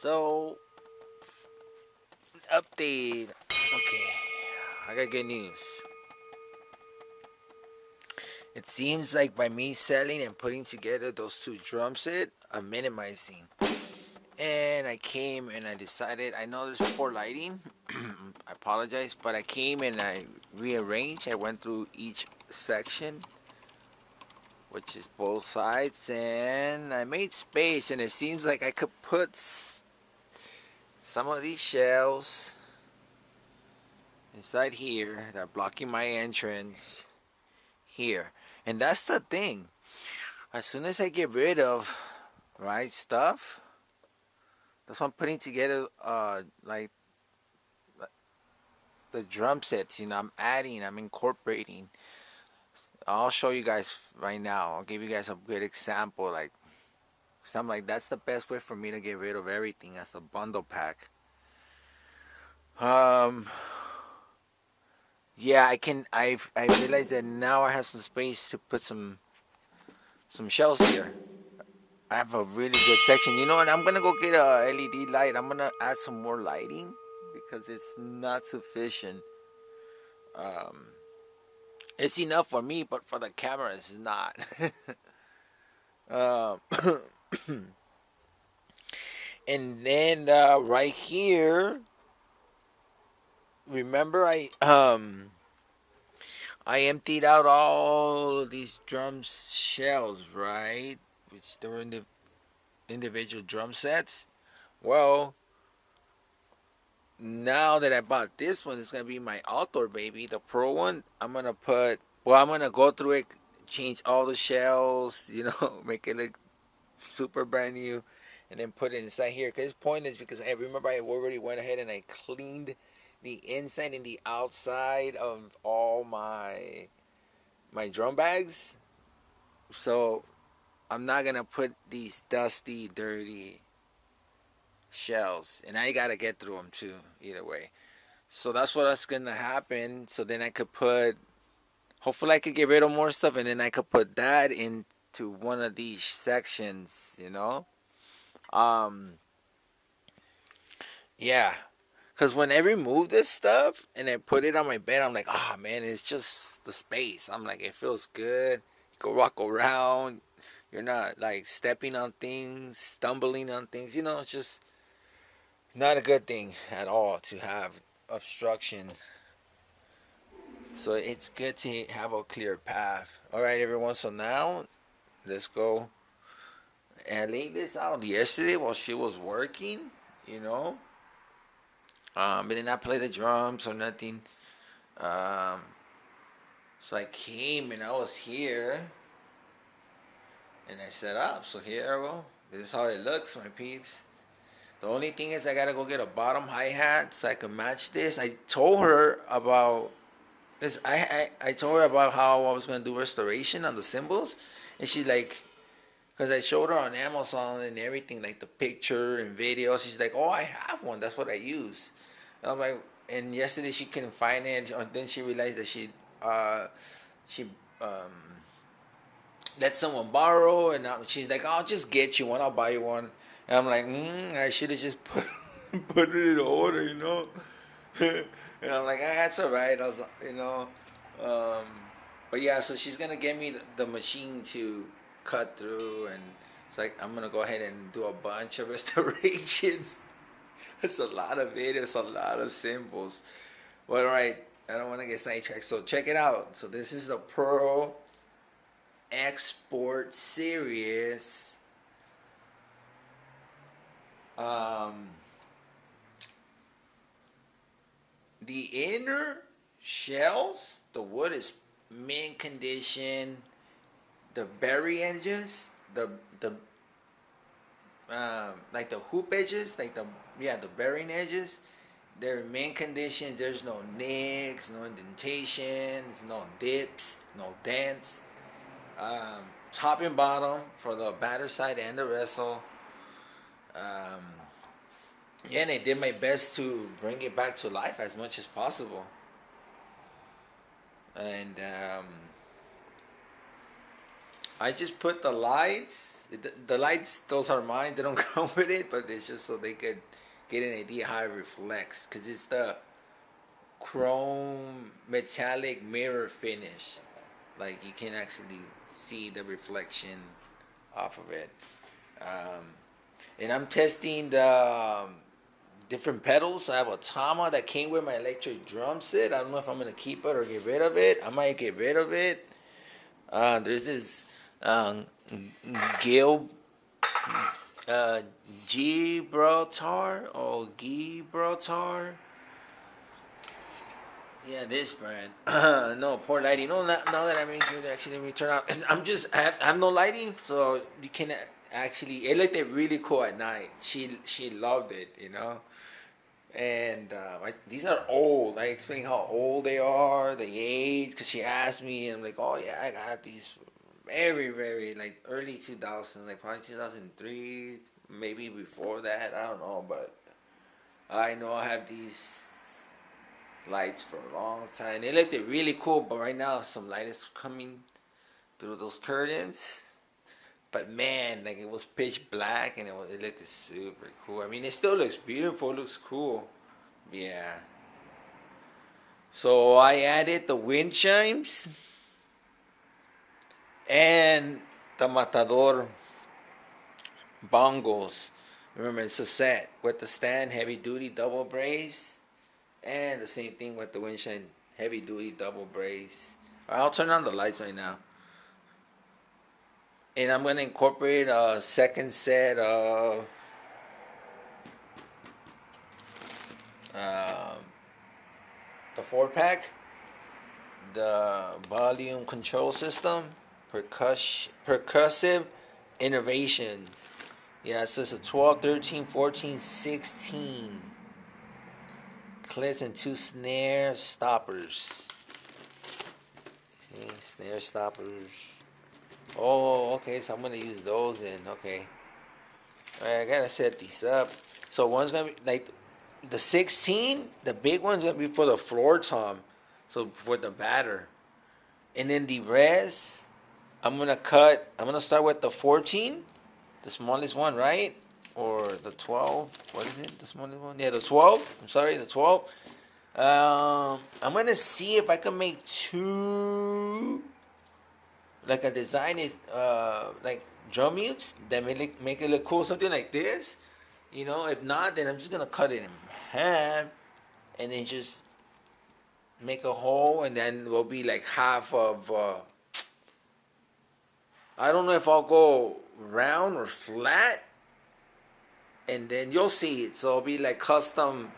So, update. Okay, I got good news. It seems like by me selling and putting together those two drum sets, I'm minimizing. And I came and I decided, I know there's poor lighting. I apologize, but I came and I rearranged. I went through each section, which is both sides, and I made space. And it seems like I could put some of these shells inside here that are blocking my entrance here. And that's the thing. As soon as I get rid of stuff, that's why I'm putting together like the drum sets. I'm incorporating. I'll show you guys right now. I'll give you guys a good example. Like something like that's the best way for me to get rid of everything as a bundle pack. Yeah, I realized that now I have some space to put some shells here. I have a really good section. You know what? I'm gonna go get a LED light. I'm gonna add some more lighting because it's not sufficient. It's enough for me, but for the camera, it's not. um, and then right here, remember I emptied out all of these drum shells, right? Which they were in the individual drum sets. Well, now that I bought this one, it's gonna be my outdoor baby, the pro one. I'm gonna go through it, change all the shells, make it look super brand new, and then put it inside here. Cause it's pointless because I remember I already went ahead and I cleaned the inside and the outside of all my drum bags. So I'm not gonna put these dusty, dirty shells, and I gotta get through them too. Either way, so that's gonna happen. So then I could hopefully I could get rid of more stuff, and then I could put that into one of these sections. Yeah, because when I remove this stuff and I put it on my bed, I'm like, oh man, it's just the space. I'm like, it feels good. You can walk around. You're not like stepping on things, stumbling on things. It's just not a good thing at all to have obstruction. So it's good to have a clear path. All right, everyone. So now let's go and lay this out. Yesterday while she was working, but did not play the drums or nothing. So I came and I was here and I set up. So here I go. This is how it looks, my peeps. The only thing is I gotta go get a bottom hi-hat so I can match this. I told her about this. I told her about how I was gonna do restoration on the cymbals, and she's like, because I showed her on Amazon and everything, like the picture and video. She's like, oh, I have one. That's what I use. And I'm like, and yesterday she couldn't find it. And then she realized that she let someone borrow, and she's like, I'll just get you one. I'll buy you one. And I'm like, I should have just put it in order. And I'm like, that's all right. But yeah, so she's gonna get me the machine to cut through, and it's like I'm gonna go ahead and do a bunch of restorations. It's a lot of videos, a lot of symbols. Well, all right, I don't want to get sidetracked. So check it out. So this is the Pro Export Series. The inner shells, the wood is mint condition. The berry edges, the like the hoop edges, the bearing edges, they're mint condition. There's no nicks, no indentations, no dips, no dents. Top and bottom for the batter side and the wrestle. And I did my best to bring it back to life as much as possible. And I just put the lights the lights, those are mine. They don't come with it, but it's just so they could get an idea how it reflects. Because it's the chrome metallic mirror finish. Like you can actually see the reflection off of it. And I'm testing the different pedals. I have a Tama that came with my electric drum set. I don't know if I'm going to keep it or get rid of it. I might get rid of it. There's this Gibraltar or Gibraltar. Yeah, this brand. No, poor lighting. No, now that I'm in here, actually, let me turn out. I have no lighting, so you can actually. It looked really cool at night. She loved it, you know. And these are old. I explained how old they are, the age, because she asked me, and I'm like, oh yeah, I got these very, very like early 2000s, like probably 2003, maybe before that. I don't know, but I know I have these lights for a long time. They looked really cool, but right now some light is coming through those curtains. But man, like it was pitch black and it looked super cool. I mean, it still looks beautiful, looks cool. Yeah. So I added the wind chimes and the Matador bongos. Remember, it's a set with the stand, heavy duty double brace, and the same thing with the wind chime, heavy duty double brace. I'll turn on the lights right now. And I'm going to incorporate a second set of the 4-pack, the volume control system, percussive innovations. Yeah, so it's a 12, 13, 14, 16 clips and 2 snare stoppers. See, snare stoppers. Oh, okay, so I'm going to use those then, okay. Alright, I got to set these up. So one's going to be, like, the 16, the big one's going to be for the floor tom, so for the batter. And then the rest, I'm going to start with the 14, the smallest one, right? Or the 12, what is it, the smallest one? Yeah, the 12, I'm sorry, the 12. I'm going to see if I can make 2... like a design it like drum mutes that make it look cool, something like this, you know. If not, then I'm just gonna cut it in half and then just make a hole, and then will be like half of I don't know if I'll go round or flat, and then you'll see it. So it'll be like custom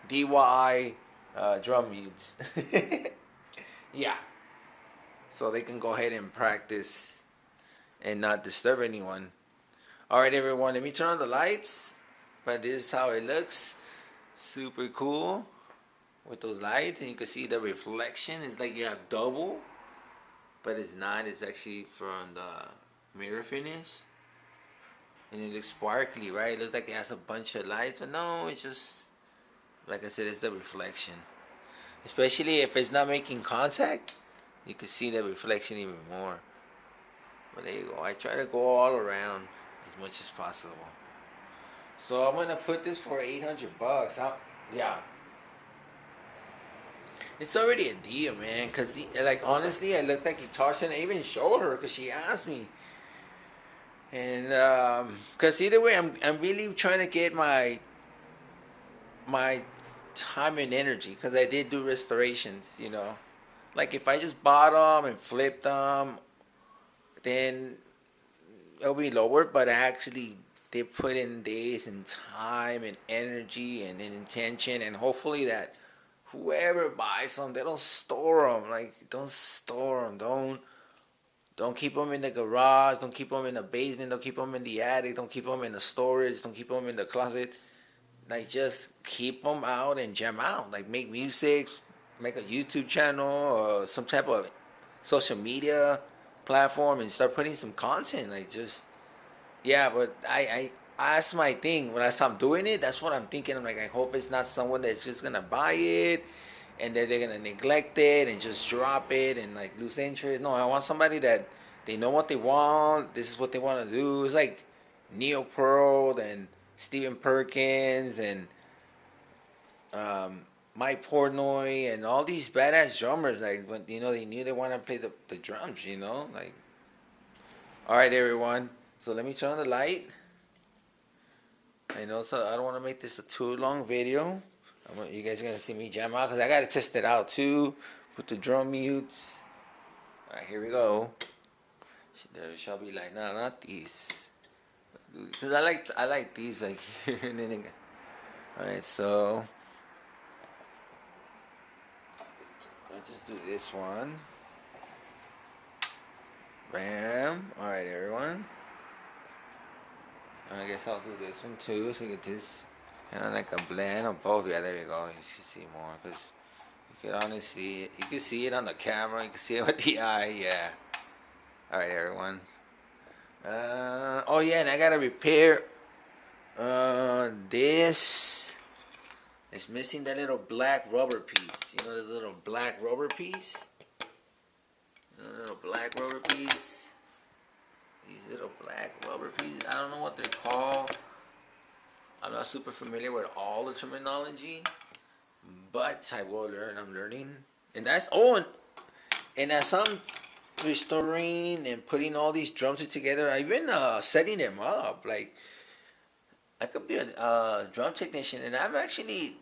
DIY drum mutes. Yeah. So they can go ahead and practice and not disturb anyone. Alright everyone, let me turn on the lights. But this is how it looks. Super cool with those lights. And you can see the reflection. It's like you have double. But it's not. It's actually from the mirror finish. And it looks sparkly, right? It looks like it has a bunch of lights. But no, it's just, like I said, it's the reflection. Especially if it's not making contact. You can see the reflection even more. But there you go. I try to go all around as much as possible. So I'm gonna put this for $800. Yeah. It's already a deal, man. Cause like honestly, I looked at guitars and I even showed her because she asked me. And cause either way, I'm really trying to get my time and energy, because I did do restorations, you know. Like if I just bought them and flipped them, then it'll be lower. But I actually did put in days and time and energy and intention, and hopefully that whoever buys them, they don't store them. Like, don't store them. Don't keep them in the garage. Don't keep them in the basement. Don't keep them in the attic. Don't keep them in the storage. Don't keep them in the closet. Like, just keep them out and jam out. Like, make music. Make a YouTube channel or some type of social media platform and start putting some content. Like, just, yeah. But that's my thing. When I stop doing it, that's what I'm thinking. I'm like, I hope it's not someone that's just gonna buy it and then they're gonna neglect it and just drop it and like lose interest. No, I want somebody that they know what they want. This is what they want to do. It's like Neo Pearl and Stephen Perkins and Mike Portnoy and all these badass drummers. Like when they knew they wanted to play the drums. Like. All right, everyone. So let me turn on the light. I know, so I don't want to make this a too long video. You guys are gonna see me jam out because I gotta test it out too. Put the drum mutes. All right, here we go. There shall be like, no, not these. Because I like these like here and then. All right, so I'll just do this one. Bam. All right, everyone. I guess I'll do this one too, so you get this kind of like a blend of both. Yeah, there you go. You can see more because you can honestly see it. You can see it on the camera. You can see it with the eye. Yeah. All right, everyone. Oh yeah, and I gotta repair this. It's missing that little black rubber piece. The little black rubber piece. The little black rubber piece. These little black rubber pieces. I don't know what they're called. I'm not super familiar with all the terminology, but I will learn. I'm learning, and that's and as I'm restoring and putting all these drums together, I've been setting them up. Like I could be a drum technician, and I'm actually,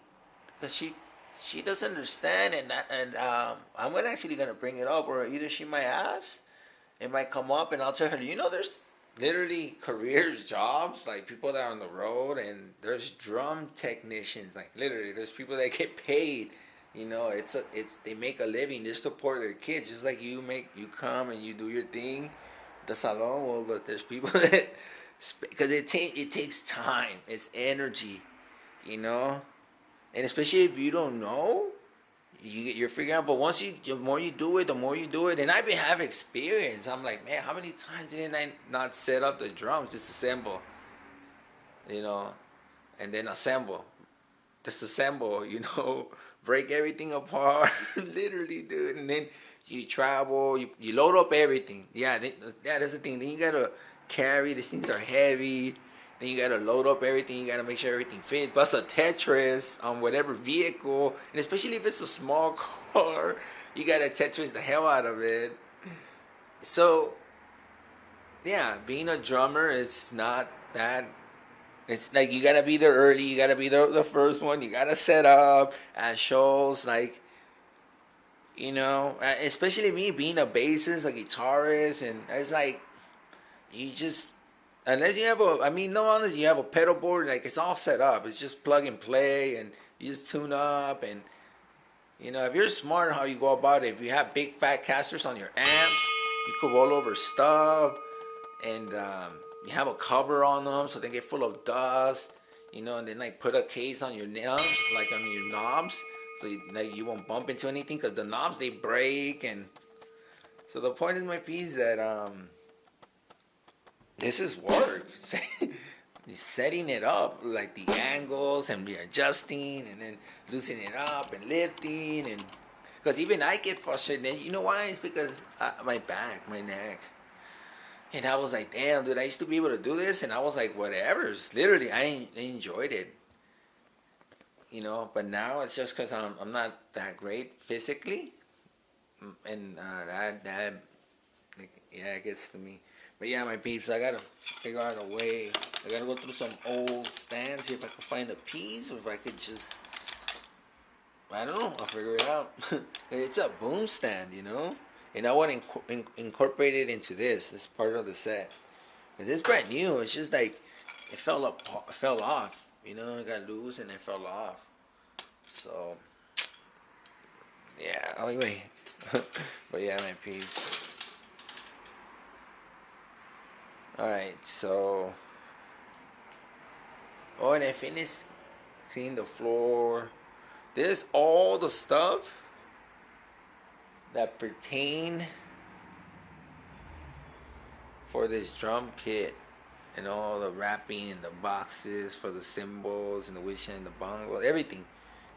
because she doesn't understand, and I'm actually gonna bring it up, or either she might ask. It might come up and I'll tell her, there's literally careers, jobs, like people that are on the road, and there's drum technicians, like literally there's people that get paid, they make a living, they support their kids, just like you come and you do your thing, the salon, well, look, there's people that, because it takes time, it's energy, and especially if you don't know, you're figuring out, but the more you do it, and I've been having experience. I'm like, man, how many times didn't I not set up the drums, disassemble, and then assemble, disassemble, break everything apart, literally, dude, and then you travel, you load up everything. Yeah, that's the thing. Then you gotta carry, these things are heavy. Then you gotta load up everything. You gotta make sure everything fits. Plus a Tetris on whatever vehicle, and especially if it's a small car, you gotta Tetris the hell out of it. So, yeah, being a drummer is not that. It's like you gotta be there early. You gotta be the first one. You gotta set up at shows, like, especially me being a bassist, a guitarist, and it's like you just. Unless you have unless you have a pedal board, like it's all set up. It's just plug and play, and you just tune up. And if you're smart how you go about it, if you have big fat casters on your amps, you could roll over stuff, and you have a cover on them so they get full of dust. And then like put a case on your knobs, like on your knobs, so you won't bump into anything, because the knobs, they break. And so the point is, my piece, that this is work. Setting it up, like the angles, and readjusting, and then loosening it up and lifting, and because even I get frustrated. And you know why? It's because my back, my neck, and I was like, damn, dude, I used to be able to do this, and I was like, whatever. It's literally, I enjoyed it, But now it's just because I'm not that great physically, and that it gets to me. But yeah, my peeps, I gotta figure out a way. I gotta go through some old stands, see if I can find a piece, or if I could just, I don't know, I'll figure it out. It's a boom stand, and I want to incorporate it into this part of the set. Because it's brand new. It's just like, it fell off, it got loose and it fell off. So, yeah, anyway. But yeah, my peeps. Alright, so, and I finished cleaning the floor. This all the stuff that pertain for this drum kit, and all the wrapping and the boxes for the cymbals and the wish and the bongos, everything,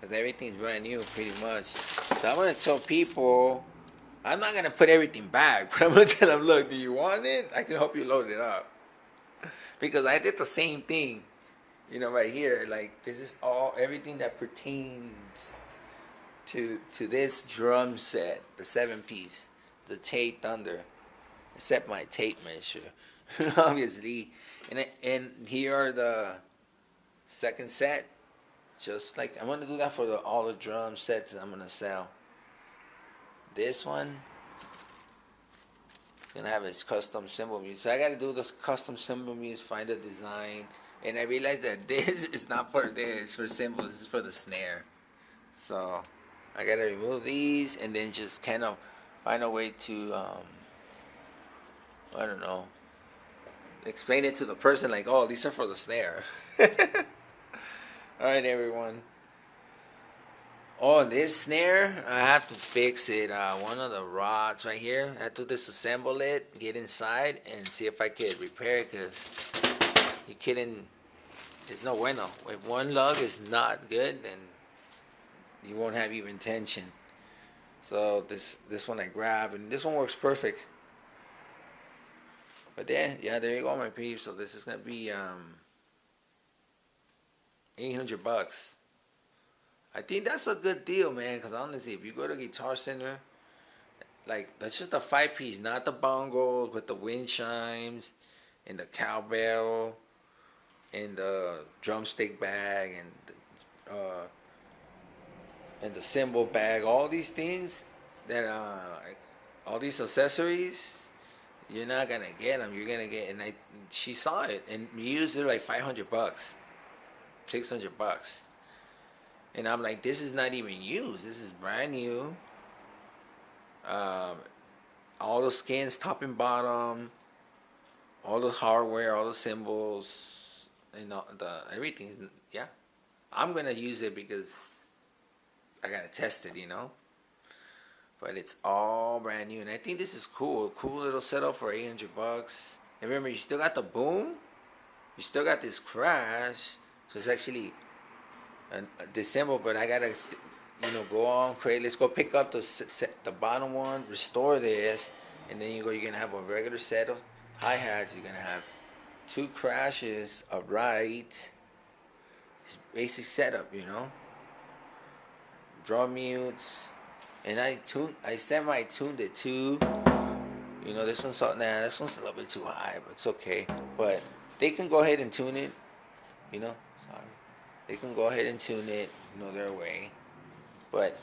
because everything's brand new pretty much. So I'm gonna tell people I'm not gonna put everything back, but I'm gonna tell them, look, do you want it? I can help you load it up. Because I did the same thing, you know, right here. Like, this is all, everything that pertains to this drum set, the 7-piece, the Tate Thunder, except my tape measure, obviously. And here are the second set. Just like, I'm gonna do that for all the drum sets that I'm gonna sell. This one is gonna have its custom cymbal music. So I gotta do this custom cymbal music, find the design, and I realized that this is not for this, for cymbals. This is for the snare. So I gotta remove these and then just kind of find a way to, I don't know, explain it to the person like, oh, these are for the snare. All right, everyone. Oh, this snare, I have to fix it. One of the rods right here, I have to disassemble it, get inside, and see if I could repair it, because you kidding, it's no bueno. If one lug is not good, then you won't have even tension. So this one I grab, and this one works perfect. But yeah, there you go, my peeps. So this is gonna be $800. I think that's a good deal, man, because honestly, if you go to Guitar Center, like, that's just a 5-piece, not the bongos, but the wind chimes, and the cowbell, and the drumstick bag, and the cymbal bag, all these things, that, all these accessories, you're not going to get them, you're going to get, and she saw it, and used it like $500, $600. And I'm like, this is not even used. This is brand new. All the skins, top and bottom, all the hardware, all the cymbals, and everything. Yeah, I'm gonna use it because I gotta test it, you know. But it's all brand new, and I think this is cool. Cool little setup for $800. And remember, you still got the boom. You still got this crash. So it's actually this cymbal, but I gotta, go on Craigslist, go pick up the bottom one, restore this, and then you're gonna have a regular set of hi-hats. You're gonna have 2 crashes, a right, basic setup, drum mutes, and I tuned it too. This one's this one's a little bit too high, but it's okay. But they can go ahead and tune it, They can go ahead and tune it, their way. But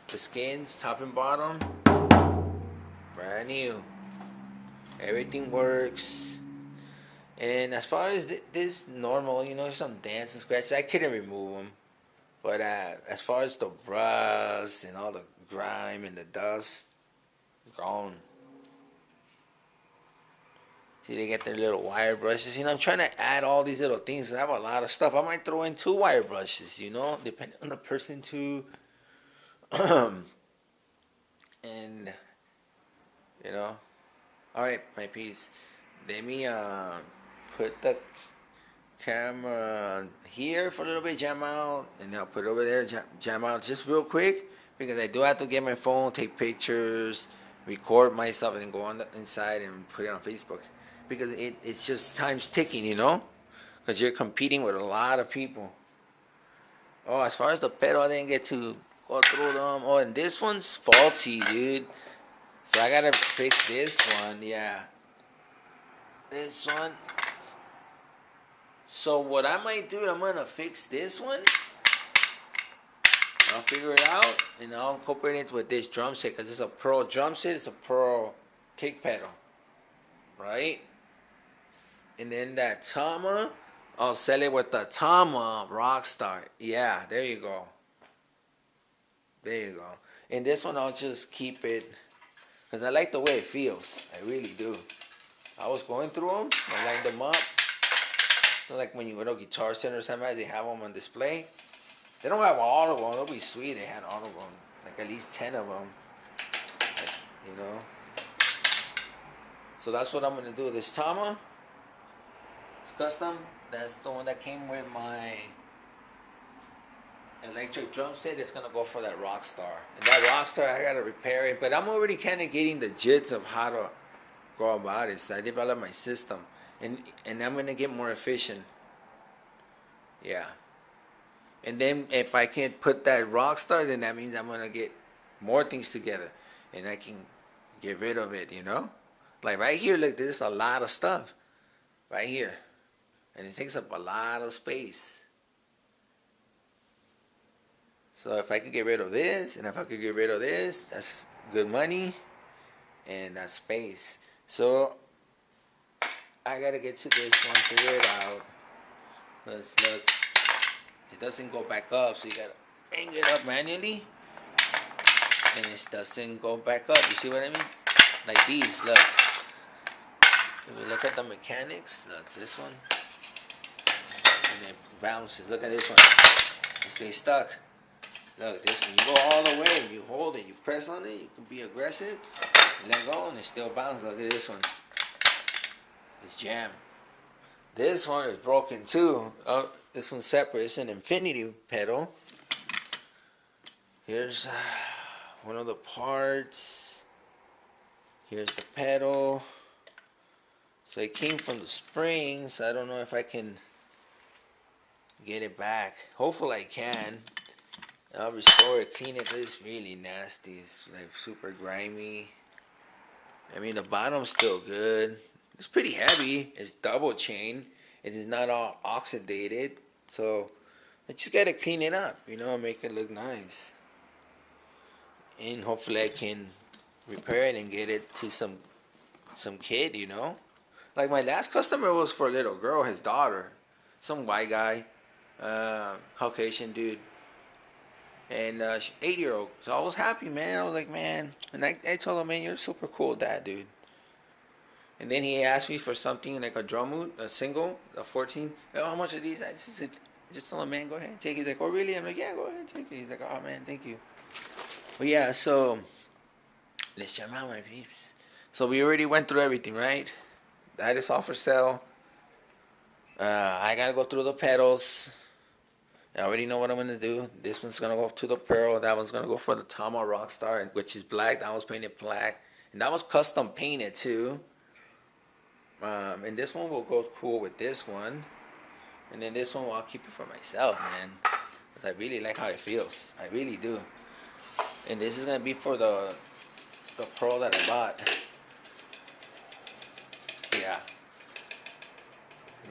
the skins, top and bottom, brand new. Everything works. And as far as this normal, some dance and scratches, I couldn't remove them. But as far as the rust and all the grime and the dust, gone. See, they get their little wire brushes. I'm trying to add all these little things. I have a lot of stuff. I might throw in 2 wire brushes, depending on the person too. And, all right, my piece. Let me put the camera here for a little bit, jam out, and I'll put it over there, jam out just real quick, because I do have to get my phone, take pictures, record myself, and then go on the inside and put it on Facebook. Because it's just time's ticking, because you're competing with a lot of people. Oh, as far as the pedal, I didn't get to go through them. Oh, and this one's faulty, dude. So I gotta fix this one, yeah. This one. So what I might do, I'm gonna fix this one. I'll figure it out, and I'll incorporate it with this drum set, because it's a Pro drum set. It's a Pro kick pedal, right? And then that Tama, I'll sell it with the Tama Rockstar. Yeah, there you go. There you go. And this one, I'll just keep it, because I like the way it feels. I really do. I was going through them. I lined them up. So like when you go to Guitar Center, sometimes they have them on display. They don't have all of them. It'll be sweet. They had all of them. Like at least 10 of them. Like, So that's what I'm going to do. This Tama. It's custom. That's the one that came with my electric drum set, it's gonna go for that Rockstar. And that Rockstar, I gotta repair it, but I'm already kind of getting the gist of how to go about it. So I developed my system, and I'm gonna get more efficient. Yeah. And then if I can put that Rockstar, then that means I'm gonna get more things together, and I can get rid of it. You know, like right here, look, there's a lot of stuff right here, and it takes up a lot of space. So if I could get rid of this, and if I could get rid of this, that's good money, and that's space. So I gotta get to this one, figure it out. Let's look. It doesn't go back up, so you gotta bring it up manually, and it doesn't go back up. You see what I mean? Like these, look. If we look at the mechanics, look, this one, and it bounces. Look at this one. It stays stuck. Look, this one, you go all the way, you hold it, you press on it, you can be aggressive, and let go, and it still bounces. Look at this one. It's jammed. This one is broken too. This one's separate. It's an infinity pedal. Here's one of the parts. Here's the pedal. So it came from the springs. I don't know if I can get it back. Hopefully I can. I'll restore it, clean it. It's really nasty. It's like super grimy. I mean, the bottom's still good. It's pretty heavy. It's double chain. It is not all oxidated. So I just gotta clean it up, you know, make it look nice. And hopefully I can repair it and get it to some kid, you know. Like my last customer was for a little girl, his daughter, some white guy, Caucasian dude, and 8-year-old. So I was happy, man. I was like, man, and I told him, man, you're super cool dad, dude. And then he asked me for something like a drum, a single, a 14. Oh, how much are these? I just told him, man, go ahead and take it. He's like, oh, really? I'm like, yeah, go ahead and take it. He's like, oh, man, thank you. But yeah, so let's jam out, my peeps. So we already went through everything, right? That is all for sale. I got to go through the pedals. I already know what I'm going to do. This one's going to go to the Pearl. That one's going to go for the Tama Rockstar, which is black. That was painted black. And that was custom painted, too. And this one will go cool with this one. And then this one, I'll keep it for myself, man. Because I really like how it feels. I really do. And this is going to be for the Pro that I bought. Yeah.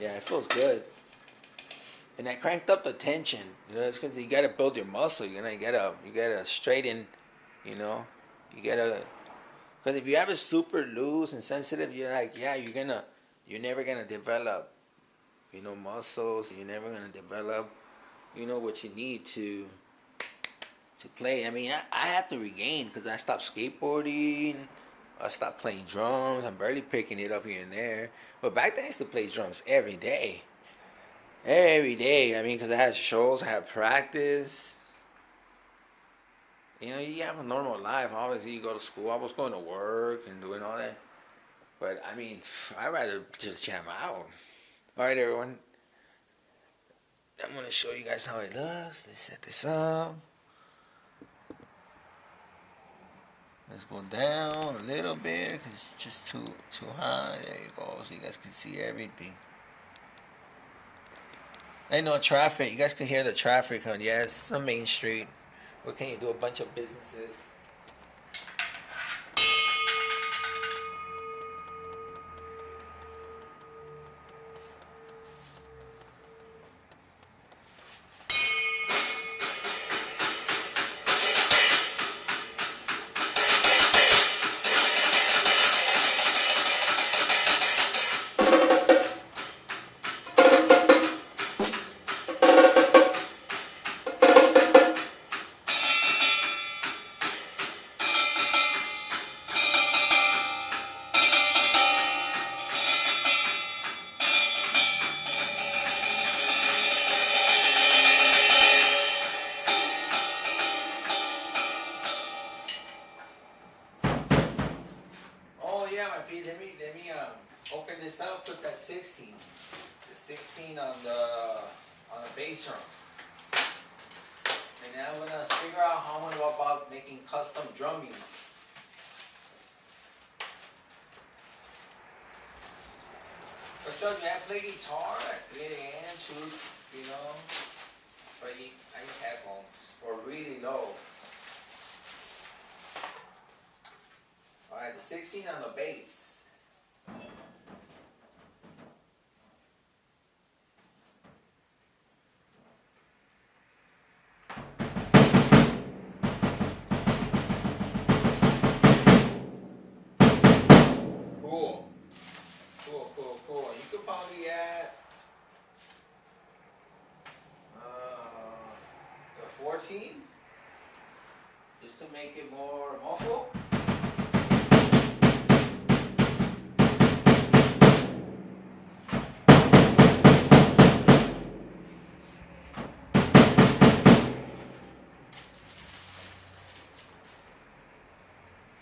Yeah, it feels good. And I cranked up the tension. You know, it's because you got to build your muscle. You know, you gotta straighten, you know. You got to... Because if you have it super loose and sensitive, you're like, yeah, you're never gonna develop, you know, muscles. You're never gonna develop, you know, what you need to play. I mean, I have to regain because I stopped skateboarding. I stopped playing drums. I'm barely picking it up here and there. But back then I used to play drums every day. Every day. I mean, because I had shows, I had practice. You know, you have a normal life. Obviously, you go to school. I was going to work and doing all that. But, I mean, I'd rather just jam out. All right, everyone. I'm going to show you guys how it looks. Let's set this up. Let's go down a little bit because it's just too high. There you go. So you guys can see everything. Ain't no traffic. You guys can hear the traffic. Huh? Yeah, it's a main street. What can you do? A bunch of businesses. Let me open this up. Put that 16, the 16 on the bass drum. And then I'm gonna figure out how I'm gonna go about making custom drum units. But trust me, I play guitar, I play the hand too, you know. But I use headphones or really low. Alright, the 16 on the bass. Cool. Cool, cool, cool. You could probably add the 14 just to make it more muffled.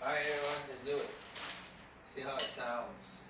Alright everyone, let's do it. See how it sounds.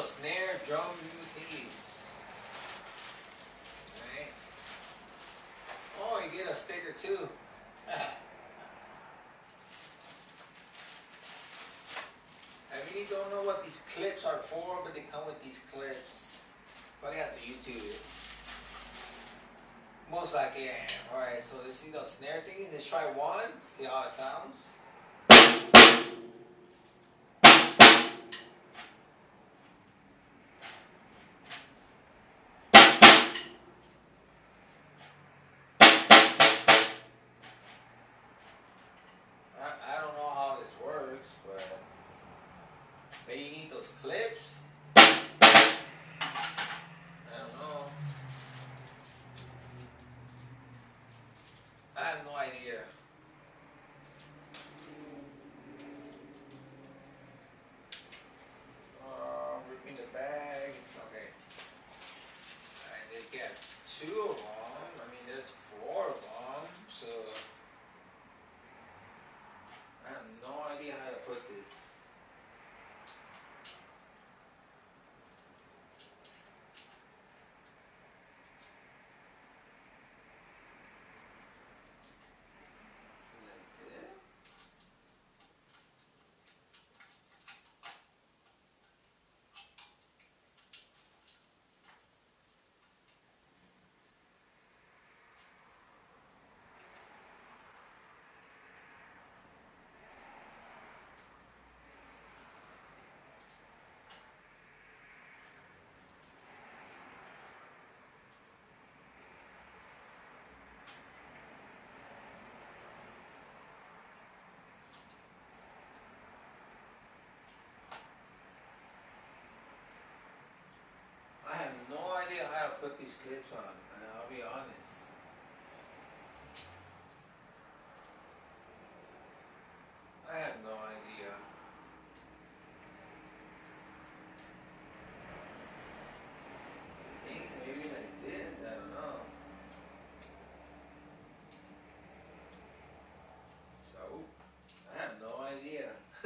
Snare drum thingies. Right? Oh, you get a sticker too. I really don't know what these clips are for, but they come with these clips. Probably have to YouTube it. Most likely I am. Alright, so let's see the snare thingy. Let's try one. See how it sounds. I don't know how this works, but maybe you need those clips. I don't know. I have no idea. Ripping the bag. Okay. Alright, let's get 2 of them. I mean, there's 4 of them, so I have no idea how to put this.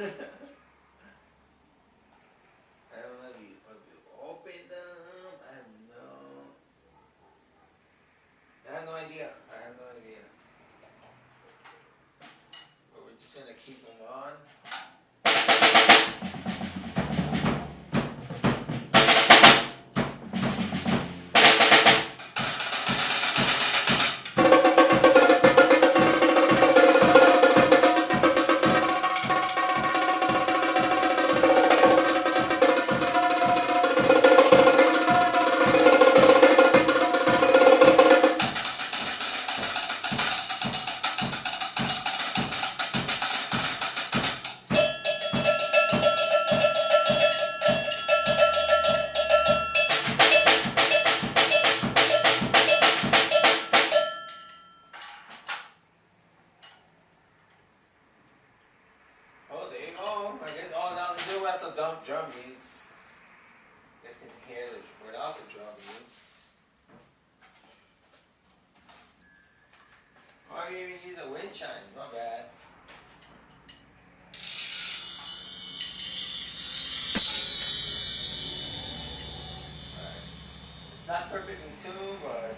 I don't know if you open them. I have no idea. I have no idea. But we're just gonna keep them on. Oh, there you go. I guess all now to do at the dump drum mutes. You guys can hear it without the drum mutes. Oh, you even use a wind chime. Not bad. Alright. It's not perfectly tuned, but.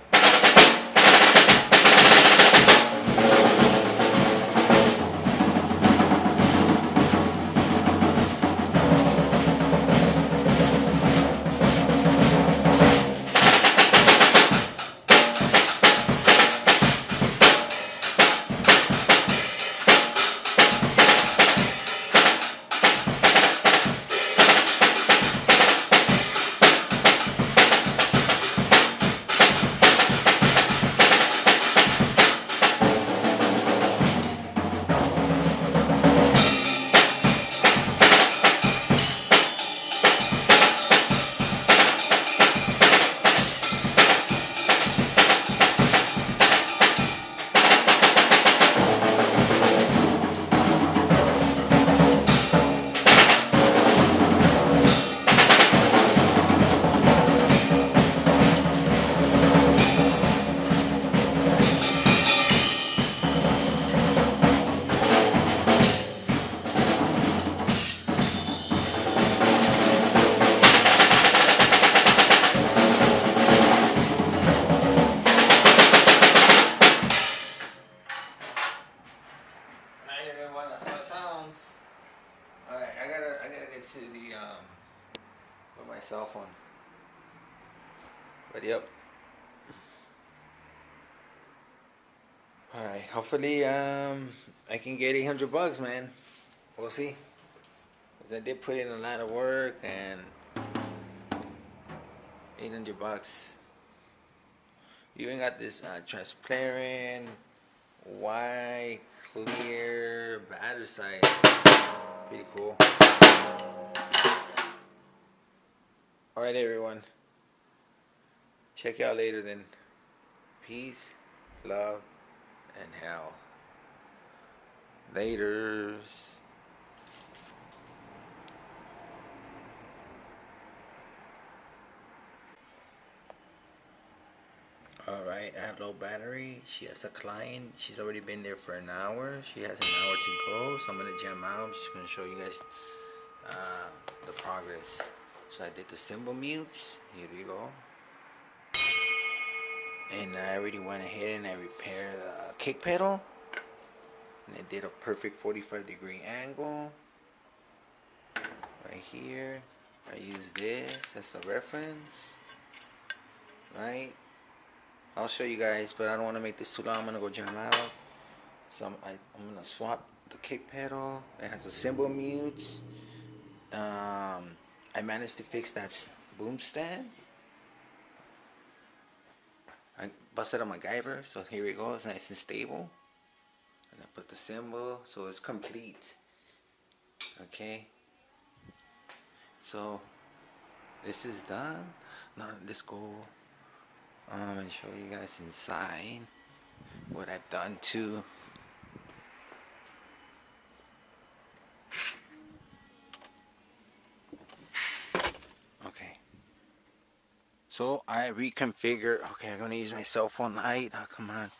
For my cell phone. But yep. Alright, hopefully I can get $800, man. We'll see. Because I did put in a lot of work, and $800. Even got this transparent white clear battery side. Pretty cool. Alright everyone, check you out later then. Peace, love, and health. Laters. Alright, I have low battery. She has a client. She's already been there for an hour. She has an hour to go, so I'm going to jam out. I'm just going to show you guys the progress. So I did the cymbal mutes. Here you go. And I already went ahead and I repaired the kick pedal. And I did a perfect 45-degree angle. Right here. I used this as a reference. Right. I'll show you guys, but I don't want to make this too long. I'm going to go jam out. So I'm going to swap the kick pedal. It has a cymbal mutes. I managed to fix that boom stand. I busted a MacGyver, so here we go. It's nice and stable. And I put the cymbal, so it's complete. Okay. So this is done. Now let's go and show you guys inside what I've done too. Okay. So I reconfigure. Okay, I'm gonna use my cell phone light. Oh, come on.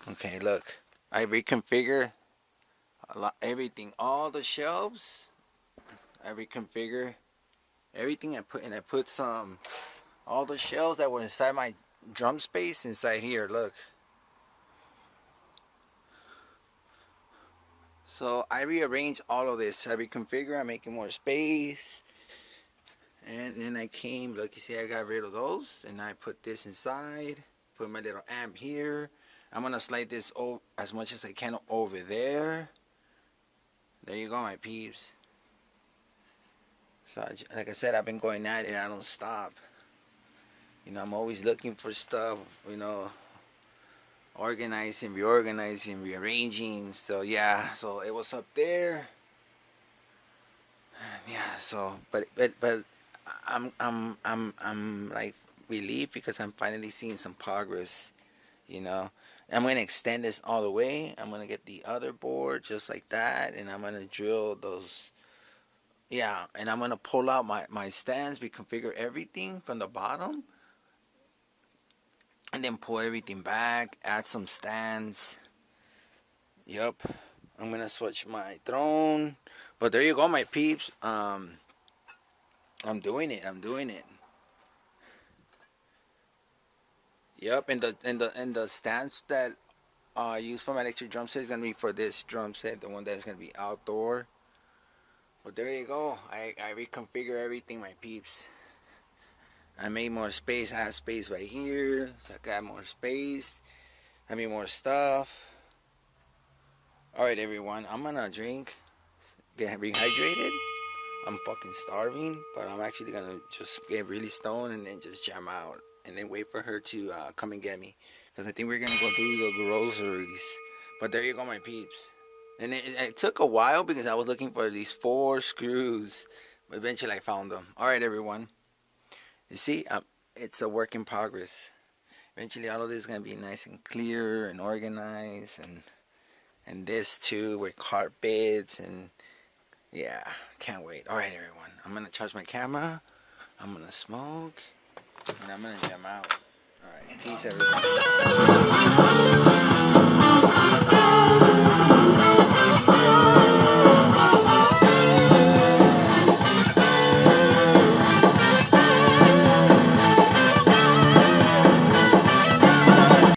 Okay, look. I reconfigure everything, all the shelves. I reconfigure everything. I put some all the shelves that were inside my drum space inside here. Look. So I rearrange all of this. I reconfigure. I'm making more space. And then I came. Look, you see, I got rid of those, and I put this inside. Put my little amp here. I'm gonna slide this over as much as I can over there. There you go, my peeps. So, like I said, I've been going at it. I don't stop. You know, I'm always looking for stuff. You know, organizing, reorganizing, rearranging. So yeah, so it was up there. Yeah. So, but I'm like relieved because I'm finally seeing some progress. You know, I'm gonna extend this all the way. I'm gonna get the other board just like that, and I'm gonna drill those. Yeah, and I'm gonna pull out my stands, reconfigure everything from the bottom, and then pull everything back, add some stands. Yep, I'm gonna switch my throne. But there you go, my peeps. I'm doing it. I'm doing it. Yep, and the stands that I use for my electric drum set is gonna be for this drum set, the one that's gonna be outdoor. But there you go. I reconfigure everything, my peeps. I made more space. I have space right here, so I got more space. I made more stuff. All right, everyone. I'm gonna drink, get rehydrated. I'm fucking starving, but I'm actually gonna just get really stoned and then just jam out, and then wait for her to come and get me, because I think we're gonna go through the groceries. But there you go, my peeps. And it took a while because I was looking for these 4 screws. But eventually I found them. Alright, everyone. You see, it's a work in progress. Eventually all of this is going to be nice and clear and organized. And this too with carpets. And yeah, can't wait. Alright, everyone. I'm going to charge my camera. I'm going to smoke. And I'm going to jam out. Alright, peace, everybody.